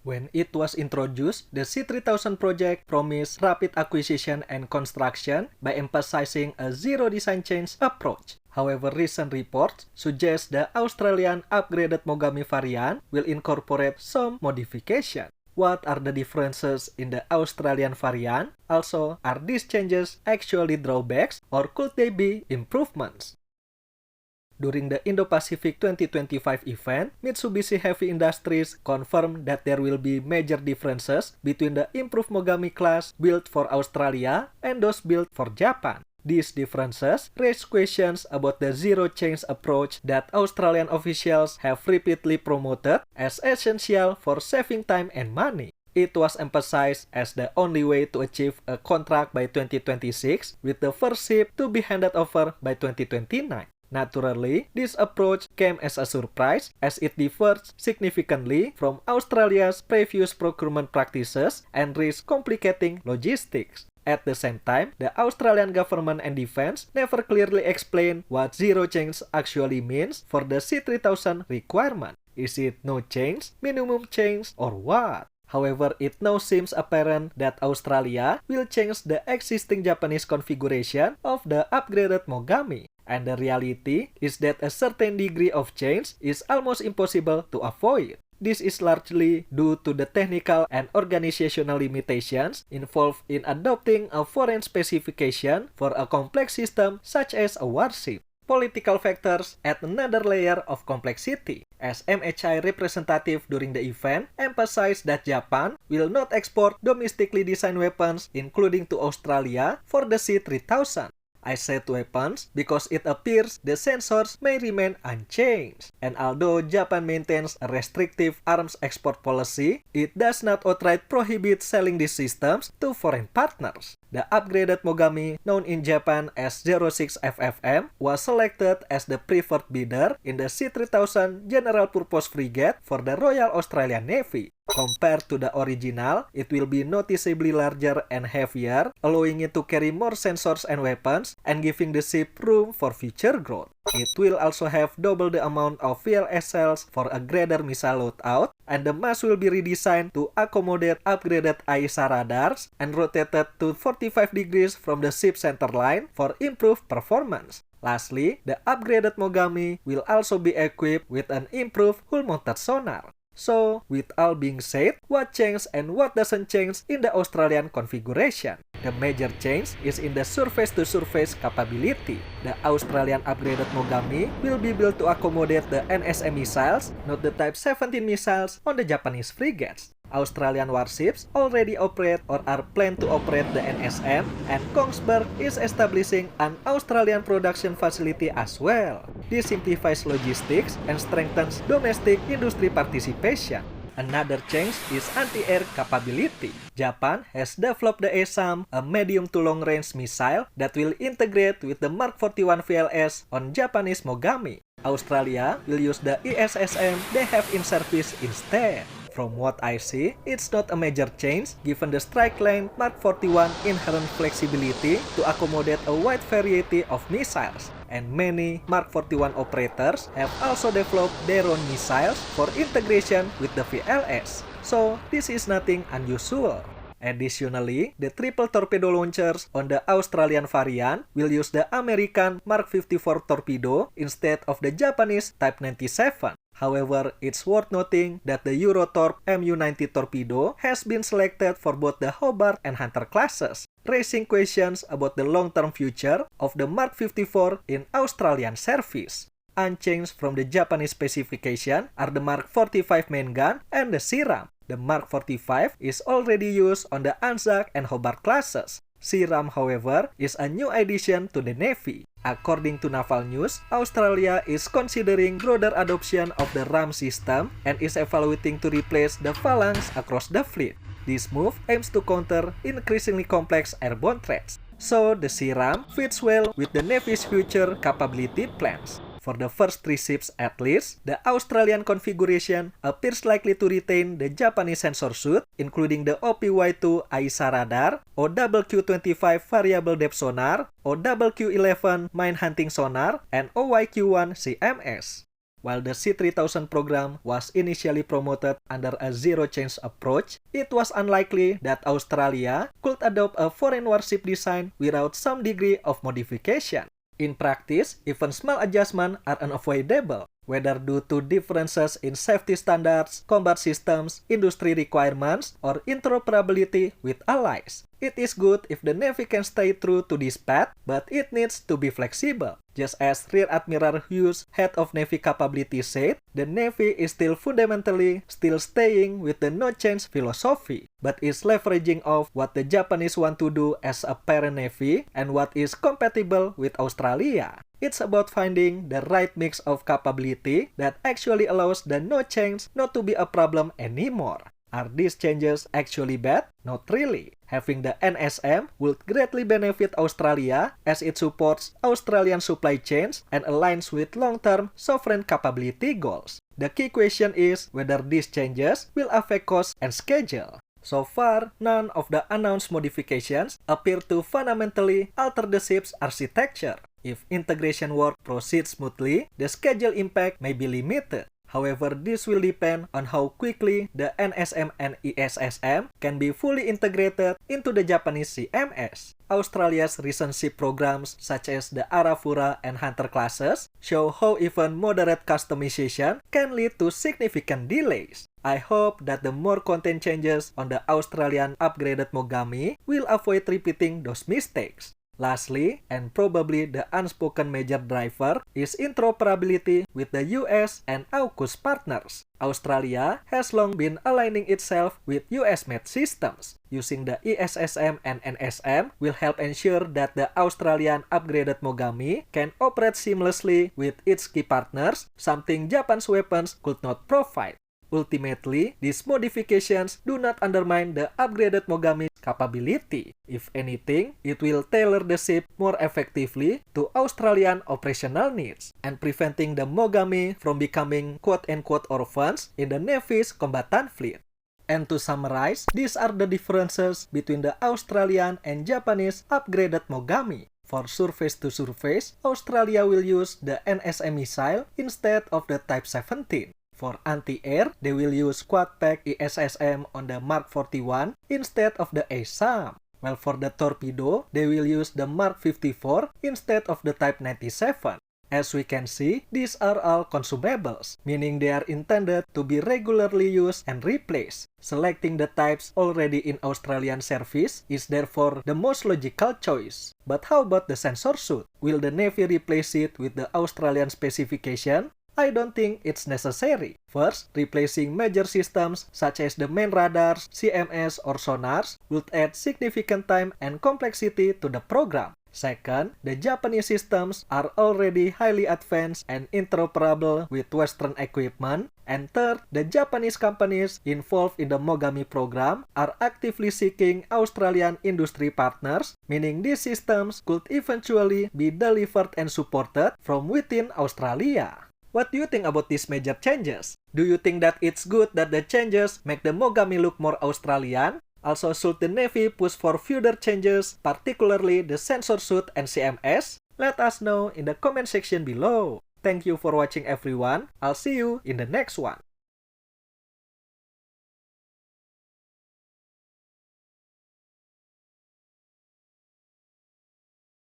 When it was introduced, the C3000 project promised rapid acquisition and construction by emphasizing a zero design change approach. However, recent reports suggest the Australian upgraded Mogami variant will incorporate some modification. What are the differences in the Australian variant? Also, are these changes actually drawbacks or could they be improvements? During the Indo-Pacific 2025 event, Mitsubishi Heavy Industries confirmed that there will be major differences between the improved Mogami class built for Australia and those built for Japan. These differences raise questions about the zero-change approach that Australian officials have repeatedly promoted as essential for saving time and money. It was emphasized as the only way to achieve a contract by 2026, with the first ship to be handed over by 2029. Naturally, this approach came as a surprise as it differs significantly from Australia's previous procurement practices and risks complicating logistics. At the same time, the Australian government and defense never clearly explained what zero change actually means for the C3000 requirement. Is it no change, minimum change, or what? However, it now seems apparent that Australia will change the existing Japanese configuration of the upgraded Mogami. And the reality is that a certain degree of change is almost impossible to avoid. This is largely due to the technical and organizational limitations involved in adopting a foreign specification for a complex system such as a warship. Political factors add another layer of complexity, as MHI representative during the event emphasized that Japan will not export domestically designed weapons, including to Australia, for the C3000. I said weapons because it appears the sensors may remain unchanged. And although Japan maintains a restrictive arms export policy, it does not outright prohibit selling these systems to foreign partners. The upgraded Mogami, known in Japan as 06FFM, was selected as the preferred bidder in the C3000 General Purpose Frigate for the Royal Australian Navy. Compared to the original, it will be noticeably larger and heavier, allowing it to carry more sensors and weapons and giving the ship room for future growth. It will also have double the amount of VLS cells for a greater missile loadout, and the mast will be redesigned to accommodate upgraded AESA radars and rotated to 45 degrees from the ship's centerline for improved performance. Lastly, the upgraded Mogami will also be equipped with an improved hull-mounted sonar. So, with all being said, what changed and what doesn't change in the Australian configuration? The major change is in the surface-to-surface capability. The Australian upgraded Mogami will be built to accommodate the NSM missiles, not the Type 17 missiles on the Japanese frigates. Australian warships already operate or are planned to operate the NSM, and Kongsberg is establishing an Australian production facility as well. This simplifies logistics and strengthens domestic industry participation. Another change is anti-air capability. Japan has developed the ASAM, a medium to long-range missile that will integrate with the Mark 41 VLS on Japanese Mogami. Australia will use the ESSM they have in service instead. From what I see, it's not a major change given the strike length Mark 41 inherent flexibility to accommodate a wide variety of missiles. And many Mark 41 operators have also developed their own missiles for integration with the VLS. So, this is nothing unusual. Additionally, the triple torpedo launchers on the Australian variant will use the American Mark 54 torpedo instead of the Japanese Type 97. However, it's worth noting that the Eurotorp Mu-90 torpedo has been selected for both the Hobart and Hunter classes, raising questions about the long-term future of the Mark 54 in Australian service. Unchanged from the Japanese specification are the Mark 45 main gun and the SIRAM. The Mark 45 is already used on the Anzac and Hobart classes. SIRAM, however, is a new addition to the Navy. According to Naval News, Australia is considering broader adoption of the RAM system and is evaluating to replace the Phalanx across the fleet. This move aims to counter increasingly complex airborne threats. So, the SIRAM fits well with the Navy's future capability plans. For the first three ships at least, the Australian configuration appears likely to retain the Japanese sensor suite, including the OPY-2 AESA radar, OWQ-25 variable depth sonar, OWQ-11 mine hunting sonar, and OYQ-1 CMS. While the C3000 program was initially promoted under a zero-change approach, it was unlikely that Australia could adopt a foreign warship design without some degree of modification. In practice, even small adjustments are unavoidable, whether due to differences in safety standards, combat systems, industry requirements, or interoperability with allies. It is good if the Navy can stay true to this path, but it needs to be flexible. Just as Rear Admiral Hughes, head of Navy capability, said, the Navy is still fundamentally staying with the no-change philosophy, but is leveraging off what the Japanese want to do as a parent Navy and what is compatible with Australia. It's about finding the right mix of capability that actually allows the no-change not to be a problem anymore. Are these changes actually bad? Not really. Having the NSM would greatly benefit Australia as it supports Australian supply chains and aligns with long-term sovereign capability goals. The key question is whether these changes will affect cost and schedule. So far, none of the announced modifications appear to fundamentally alter the ship's architecture. If integration work proceeds smoothly, the schedule impact may be limited. However, this will depend on how quickly the NSM and ESSM can be fully integrated into the Japanese CMS. Australia's recent ship programs, such as the Arafura and Hunter classes, show how even moderate customization can lead to significant delays. I hope that the more content changes on the Australian upgraded Mogami will avoid repeating those mistakes. Lastly, and probably the unspoken major driver, is interoperability with the US and AUKUS partners. Australia has long been aligning itself with US-made systems. Using the ESSM and NSM will help ensure that the Australian upgraded Mogami can operate seamlessly with its key partners, something Japan's weapons could not provide. Ultimately, these modifications do not undermine the upgraded Mogami's capability. If anything, it will tailor the ship more effectively to Australian operational needs and preventing the Mogami from becoming quote-unquote orphans in the Navy's combatant fleet. And to summarize, these are the differences between the Australian and Japanese upgraded Mogami. For surface-to-surface, Australia will use the NSM missile instead of the Type 17. For anti-air, they will use quad-pack ESSM on the Mark 41 instead of the ASAM. While for the torpedo, they will use the Mark 54 instead of the Type 97. As we can see, these are all consumables, meaning they are intended to be regularly used and replaced. Selecting the types already in Australian service is therefore the most logical choice. But how about the sensor suit? Will the Navy replace it with the Australian specification? I don't think it's necessary. First, replacing major systems such as the main radars, CMS, or sonars would add significant time and complexity to the program. Second, the Japanese systems are already highly advanced and interoperable with Western equipment. And third, the Japanese companies involved in the Mogami program are actively seeking Australian industry partners, meaning these systems could eventually be delivered and supported from within Australia. What do you think about these major changes? Do you think that it's good that the changes make the Mogami look more Australian? Also, should the Navy push for further changes, particularly the sensor suit and CMS? Let us know in the comment section below. Thank you for watching everyone. I'll see you in the next one.